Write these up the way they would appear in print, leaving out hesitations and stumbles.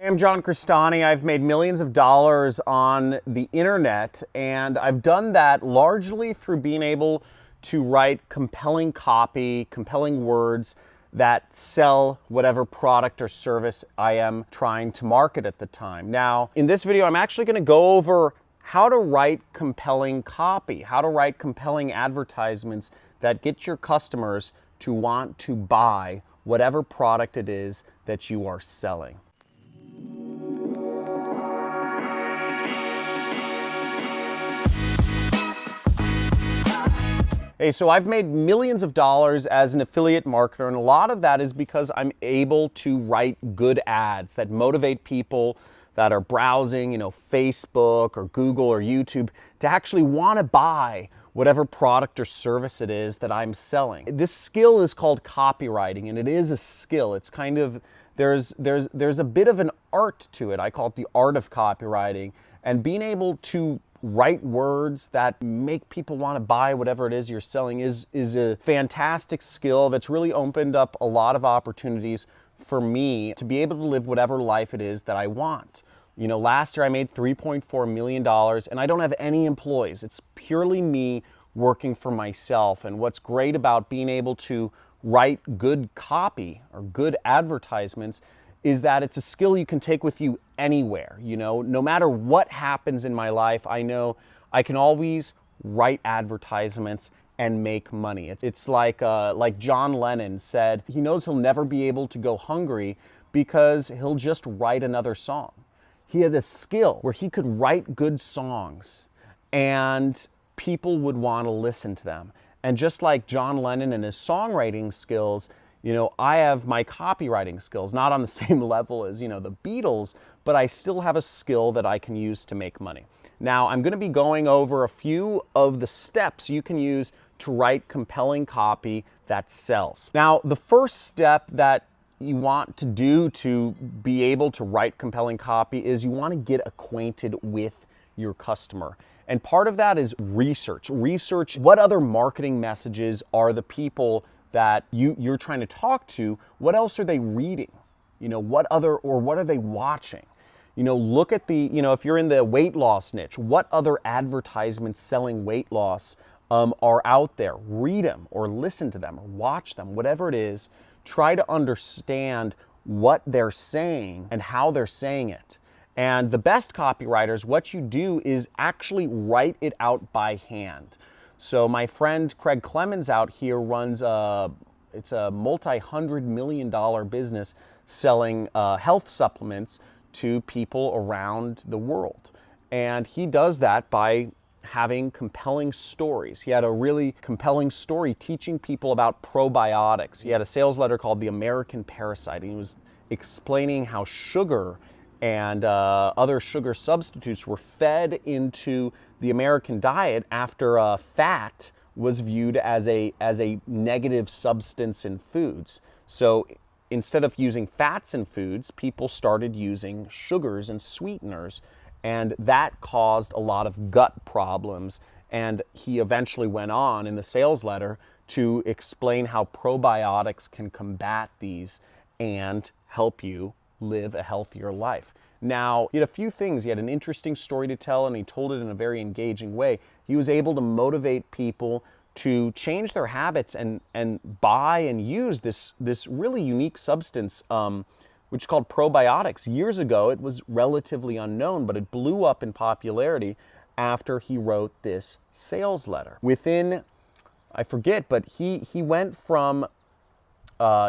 I'm John Crestani. I've made millions of dollars on the internet, and I've done that largely through being able to write compelling copy, compelling words that sell whatever product or service I am trying to market at the time. Now, in this video, I'm actually going to go over how to write compelling copy, how to write compelling advertisements that get your customers to want to buy whatever product it is that you are selling. Hey, so I've made millions of dollars as an affiliate marketer, and a lot of that is because I'm able to write good ads that motivate people that are browsing, Facebook or Google or YouTube to actually want to buy whatever product or service it is that I'm selling. This skill is called copywriting, and it is a skill. It's kind of, there's a bit of an art to it. I call it the art of copywriting, and being able to write words that make people want to buy whatever it is you're selling is a fantastic skill that's really opened up a lot of opportunities for me to be able to live whatever life it is that I want. Last year I made $3.4 million and I don't have any employees. It's purely me working for myself. And what's great about being able to write good copy or good advertisements is that it's a skill you can take with you anywhere. No matter what happens in my life, I know I can always write advertisements and make money. It's like John Lennon said, he knows he'll never be able to go hungry because he'll just write another song. He had this skill where he could write good songs and people would want to listen to them. And just like John Lennon and his songwriting skills, I have my copywriting skills, not on the same level as, the Beatles, but I still have a skill that I can use to make money. Now, I'm going to be going over a few of the steps you can use to write compelling copy that sells. Now, the first step that you want to do to be able to write compelling copy is you want to get acquainted with your customer. And part of that is research. Research what other marketing messages are the people that you're trying to talk to, what else are they reading? What are they watching? Look at if you're in the weight loss niche, what other advertisements selling weight loss are out there? Read them or listen to them or watch them, whatever it is. Try to understand what they're saying and how they're saying it. And the best copywriters, what you do is actually write it out by hand. So my friend Craig Clemens out here runs it's a multi-$100 million business selling health supplements to people around the world. And he does that by having compelling stories. He had a really compelling story teaching people about probiotics. He had a sales letter called The American Parasite, and he was explaining how sugar and other sugar substitutes were fed into the American diet after fat was viewed as a negative substance in foods. So instead of using fats in foods, people started using sugars and sweeteners, and that caused a lot of gut problems. And he eventually went on in the sales letter to explain how probiotics can combat these and help you live a healthier life. Now, he had a few things. He had an interesting story to tell, and he told it in a very engaging way. He was able to motivate people to change their habits and buy and use this really unique substance, which is called probiotics. Years ago, it was relatively unknown, but it blew up in popularity after he wrote this sales letter. Within, I forget, but he went from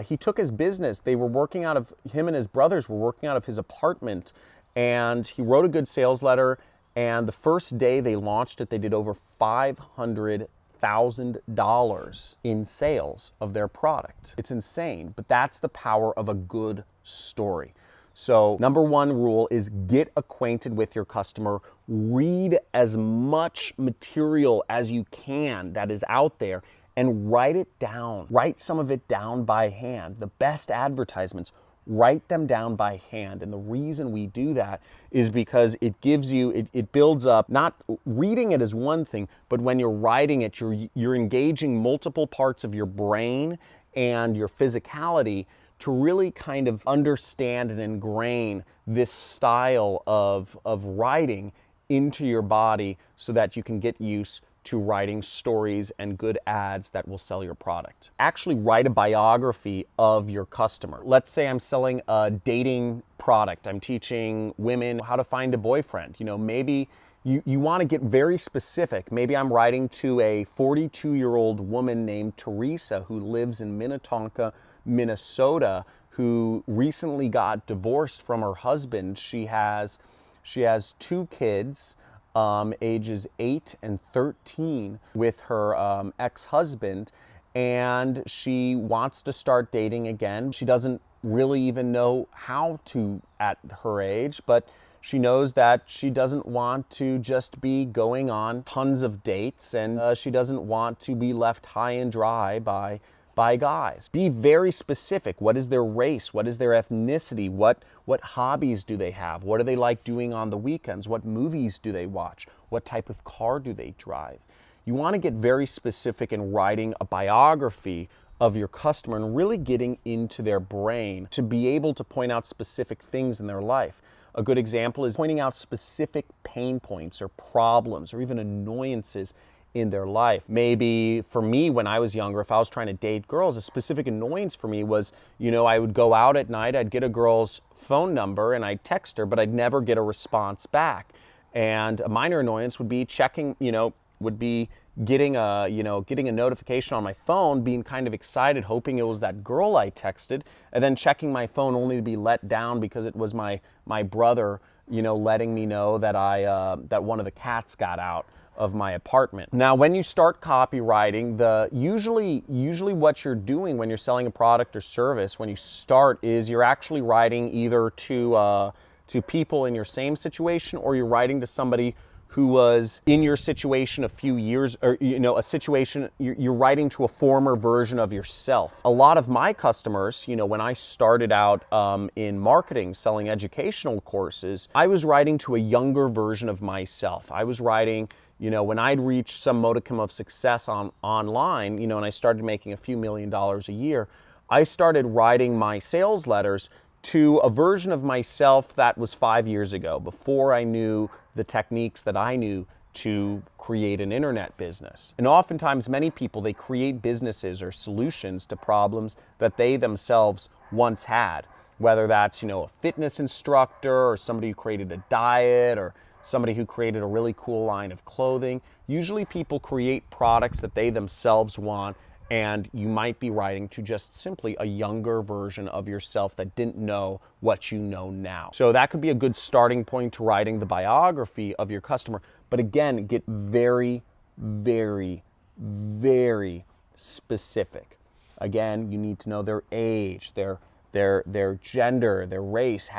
he took his business. They were working out of, him and his brothers were working out of his apartment, and he wrote a good sales letter, and the first day they launched it, they did over $500,000 in sales of their product. It's insane, but that's the power of a good story. So number one rule is get acquainted with your customer. Read as much material as you can that is out there and write it down. Write some of it down by hand. The best advertisements, write them down by hand. And the reason we do that is because it gives you, it builds up, not reading it is one thing, but when you're writing it, you're engaging multiple parts of your brain and your physicality to really kind of understand and ingrain this style of writing into your body so that you can get used to writing stories and good ads that will sell your product. Actually write a biography of your customer. Let's say I'm selling a dating product. I'm teaching women how to find a boyfriend. Maybe you want to get very specific. Maybe I'm writing to a 42-year-old woman named Teresa who lives in Minnetonka, Minnesota, who recently got divorced from her husband. She has 2 kids, ages 8 and 13, with her ex-husband, and she wants to start dating again. She doesn't really even know how to at her age, but she knows that she doesn't want to just be going on tons of dates, and she doesn't want to be left high and dry by guys. Be very specific. What is their race? What is their ethnicity? What hobbies do they have? What do they like doing on the weekends? What movies do they watch? What type of car do they drive? You want to get very specific in writing a biography of your customer and really getting into their brain to be able to point out specific things in their life. A good example is pointing out specific pain points or problems or even annoyances in their life. Maybe for me, when I was younger, if I was trying to date girls, a specific annoyance for me was, I would go out at night, I'd get a girl's phone number and I'd text her, but I'd never get a response back. And a minor annoyance would be checking, would be getting a notification on my phone, being kind of excited, hoping it was that girl I texted, and then checking my phone only to be let down because it was my brother, letting me know that that one of the cats got out of my apartment. Now, when you start copywriting, usually what you're doing when you're selling a product or service, when you start, is you're actually writing either to people in your same situation, or you're writing to somebody who was in your situation a few years, or a situation, you're writing to a former version of yourself. A lot of my customers, when I started out in marketing, selling educational courses, I was writing to a younger version of myself. I was writing, when I'd reached some modicum of success online, and I started making a few $1 million a year, I started writing my sales letters to a version of myself that was 5 years ago, before I knew the techniques that I knew to create an internet business. And oftentimes, many people, they create businesses or solutions to problems that they themselves once had, whether that's, a fitness instructor, or somebody who created a diet, or somebody who created a really cool line of clothing. Usually people create products that they themselves want, and you might be writing to just simply a younger version of yourself that didn't know what you know now. So that could be a good starting point to writing the biography of your customer. But again, get very, very, very specific. Again, you need to know their age, their gender, their race,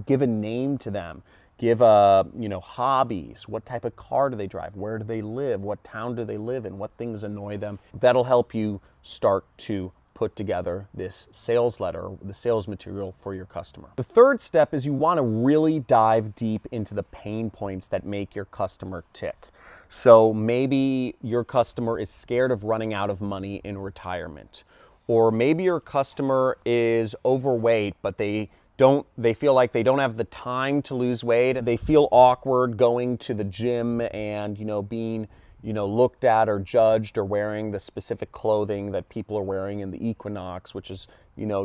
give a name to them. Give hobbies. What type of car do they drive? Where do they live? What town do they live in? What things annoy them? That'll help you start to put together this sales letter, the sales material for your customer. The third step is you want to really dive deep into the pain points that make your customer tick. So maybe your customer is scared of running out of money in retirement. Or maybe your customer is overweight, but they feel like they don't have the time to lose weight. They feel awkward going to the gym and, being, looked at or judged, or wearing the specific clothing that people are wearing in the Equinox, which is,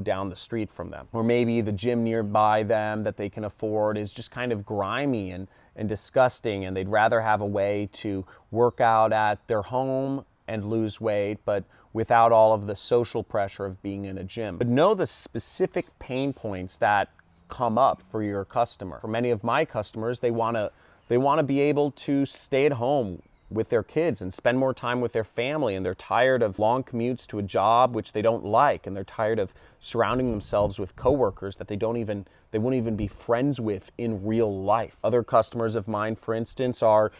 down the street from them. Or maybe the gym nearby them that they can afford is just kind of grimy and disgusting, and they'd rather have a way to work out at their home and lose weight, but without all of the social pressure of being in a gym. But know the specific pain points that come up for your customer. For many of my customers, they want to be able to stay at home with their kids and spend more time with their family, and they're tired of long commutes to a job which they don't like, and they're tired of surrounding themselves with coworkers that they won't even be friends with in real life. Other customers of mine, for instance, are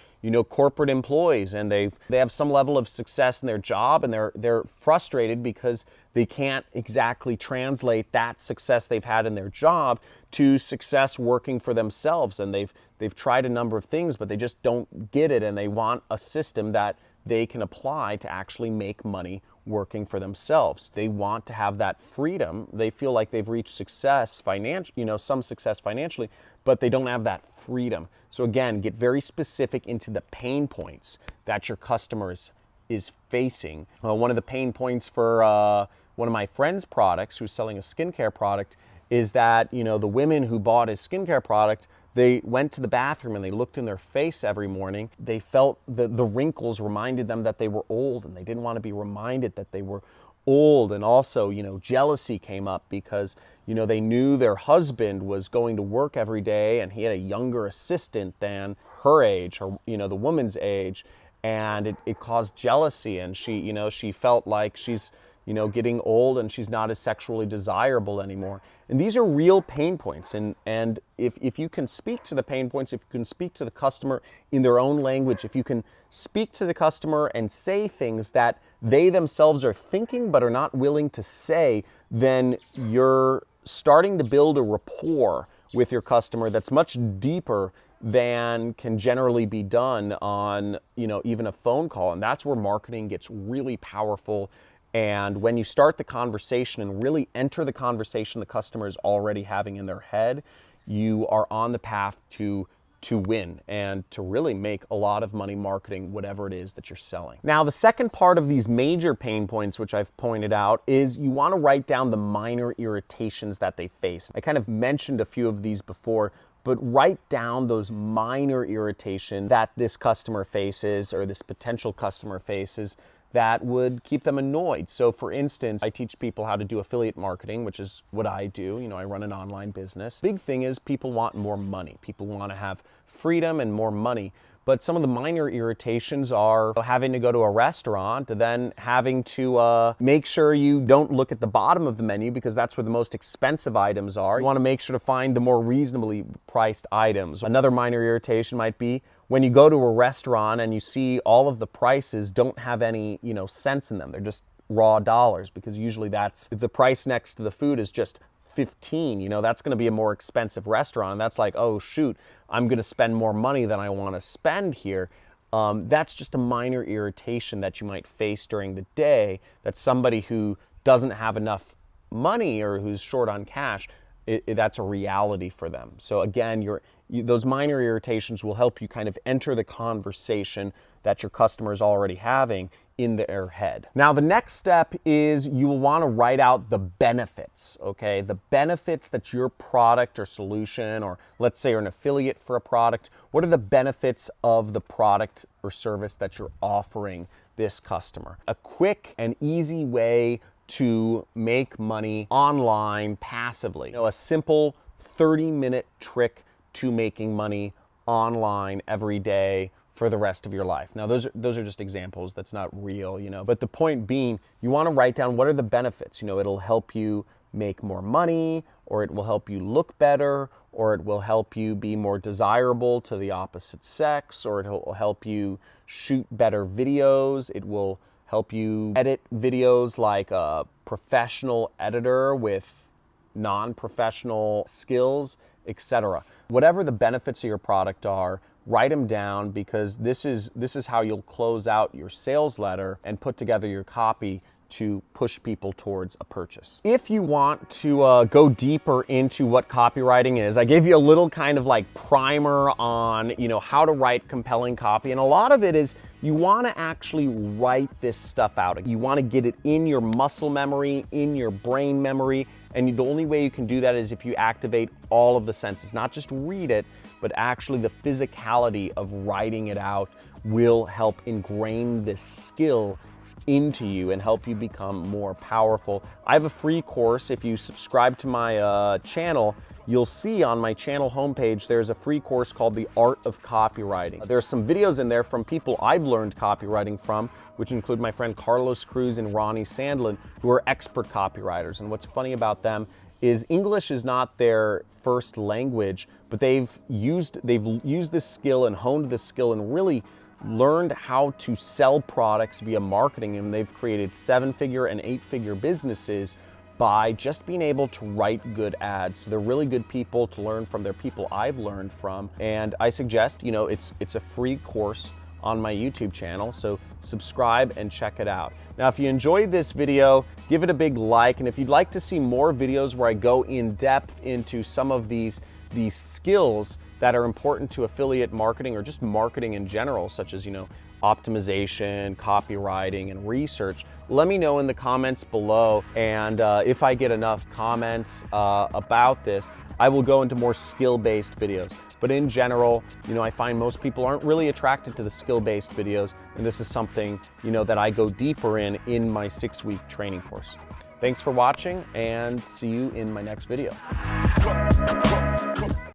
corporate employees, and they have some level of success in their job, and they're frustrated because they can't exactly translate that success they've had in their job to success working for themselves. And they've tried a number of things, but they just don't get it, and they want a system that they can apply to actually make money working for themselves. They want to have that freedom. They feel like they've reached success some success financially, but they don't have that freedom. So again, get very specific into the pain points that your customers is facing. One of the pain points for one of my friend's products, who's selling a skincare product, is that, the women who bought his skincare product, they went to the bathroom and they looked in their face every morning. They felt the wrinkles reminded them that they were old, and they didn't want to be reminded that they were old. And also, jealousy came up because, they knew their husband was going to work every day and he had a younger assistant than her age, or, the woman's age. And it caused jealousy, and she felt like she's, getting old and she's not as sexually desirable anymore. And these are real pain points. And if you can speak to the pain points, if you can speak to the customer in their own language, if you can speak to the customer and say things that they themselves are thinking but are not willing to say, then you're starting to build a rapport with your customer that's much deeper than can generally be done on, even a phone call. And that's where marketing gets really powerful. And when you start the conversation and really enter the conversation the customer is already having in their head, you are on the path to win and to really make a lot of money marketing whatever it is that you're selling. Now, the second part of these major pain points, which I've pointed out, is you want to write down the minor irritations that they face. I kind of mentioned a few of these before, but write down those minor irritations that this customer faces or this potential customer faces that would keep them annoyed. So for instance, I teach people how to do affiliate marketing, which is what I do. I run an online business. Big thing is people want more money. People want to have freedom and more money. But some of the minor irritations are having to go to a restaurant and then having to make sure you don't look at the bottom of the menu, because that's where the most expensive items are. You want to make sure to find the more reasonably priced items. Another minor irritation might be when you go to a restaurant and you see all of the prices don't have any, cents in them. They're just raw dollars, because usually if the price next to the food is just 15, that's going to be a more expensive restaurant. And that's like, oh shoot, I'm going to spend more money than I want to spend here. That's just a minor irritation that you might face during the day, that somebody who doesn't have enough money or who's short on cash, that's a reality for them. So again, those minor irritations will help you kind of enter the conversation that your customer is already having in their head. Now, the next step is you will want to write out the benefits, okay? The benefits that your product or solution, or let's say you're an affiliate for a product, what are the benefits of the product or service that you're offering this customer? A quick and easy way to make money online passively. A simple 30-minute trick to making money online every day for the rest of your life. Now, those are just examples. That's not real, But the point being, you want to write down what are the benefits. It'll help you make more money, or it will help you look better, or it will help you be more desirable to the opposite sex, or it will help you shoot better videos. It will help you edit videos like a professional editor with non-professional skills, etc. Whatever the benefits of your product are, write them down, because this is how you'll close out your sales letter and put together your copy to push people towards a purchase. If you want to go deeper into what copywriting is, I gave you a little kind of like primer on, how to write compelling copy. And a lot of it is you want to actually write this stuff out. You want to get it in your muscle memory, in your brain memory. And the only way you can do that is if you activate all of the senses, not just read it, but actually the physicality of writing it out will help ingrain this skill into you and help you become more powerful. I have a free course. If you subscribe to my channel, you'll see on my channel homepage there's a free course called The Art of Copywriting. There's some videos in there from people I've learned copywriting from, which include my friend Carlos Cruz and Ronnie Sandlin, who are expert copywriters. And what's funny about them is English is not their first language, but they've used this skill and honed this skill and really learned how to sell products via marketing, and they've created 7-figure and 8-figure businesses by just being able to write good ads. So they're really good people to learn from. They're people I've learned from, and I suggest, it's a free course on my YouTube channel, so subscribe and check it out. Now, if you enjoyed this video, give it a big like, and if you'd like to see more videos where I go in depth into some of these skills that are important to affiliate marketing or just marketing in general, such as, optimization, copywriting, and research, let me know in the comments below. And if I get enough comments about this, I will go into more skill-based videos. But in general, I find most people aren't really attracted to the skill-based videos, and this is something, that I go deeper in my 6-week training course. Thanks for watching, and see you in my next video.